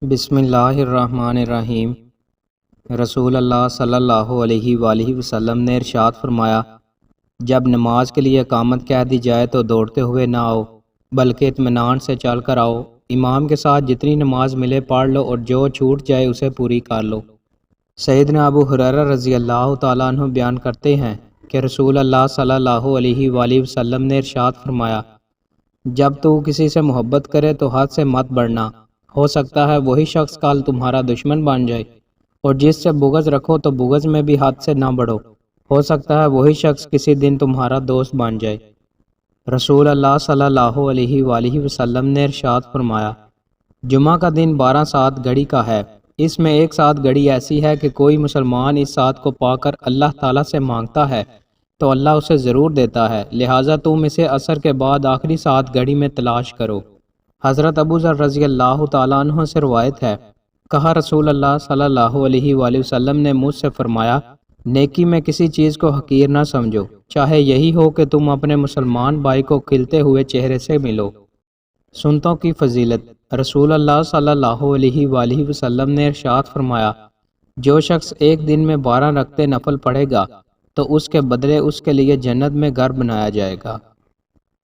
بسم اللہ الرحمن الرحیم۔ رسول اللہ صلی اللہ علیہ وآلہ وسلم نے ارشاد فرمایا، جب نماز کے لیے اقامت کہہ دی جائے تو دوڑتے ہوئے نہ آؤ بلکہ اطمینان سے چل کر آؤ۔ امام کے ساتھ جتنی نماز ملے پڑھ لو اور جو چھوٹ جائے اسے پوری کر لو۔ سیدنا ابو ہریرہ رضی اللہ تعالیٰ عنہ بیان کرتے ہیں کہ رسول اللہ صلی اللہ علیہ وآلہ وسلم نے ارشاد فرمایا، جب تو کسی سے محبت کرے تو حد سے مت بڑھنا، ہو سکتا ہے وہی شخص کل تمہارا دشمن بن جائے، اور جس سے بغض رکھو تو بغض میں بھی حد سے نہ بڑھو، ہو سکتا ہے وہی شخص کسی دن تمہارا دوست بن جائے۔ رسول اللہ صلی اللہ علیہ وآلہ وسلم نے ارشاد فرمایا، جمعہ کا دن 12 ساعت گھڑی کا ہے، اس میں ایک ساتھ گھڑی ایسی ہے کہ کوئی مسلمان اس ساتھ کو پا کر اللہ تعالیٰ سے مانگتا ہے تو اللہ اسے ضرور دیتا ہے، لہٰذا تم اسے عصر کے بعد آخری ساتھ گھڑی میں تلاش کرو۔ حضرت ابو ذر رضی اللہ تعالیٰ عنہ سے روایت ہے، کہا رسول اللہ صلی اللہ علیہ وآلہ وسلم نے مجھ سے فرمایا، نیکی میں کسی چیز کو حقیر نہ سمجھو، چاہے یہی ہو کہ تم اپنے مسلمان بھائی کو کھلتے ہوئے چہرے سے ملو۔ سنتوں کی فضیلت۔ رسول اللہ صلی اللہ علیہ وآلہ وسلم نے ارشاد فرمایا، جو شخص ایک دن میں 12 رکعتیں نفل پڑھے گا تو اس کے بدلے اس کے لیے جنت میں گھر بنایا جائے گا۔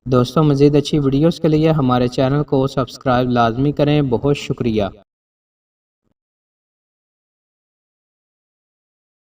دوستوں، مزید اچھی ویڈیوز کے لیے ہمارے چینل کو سبسکرائب لازمی کریں۔ بہت شکریہ۔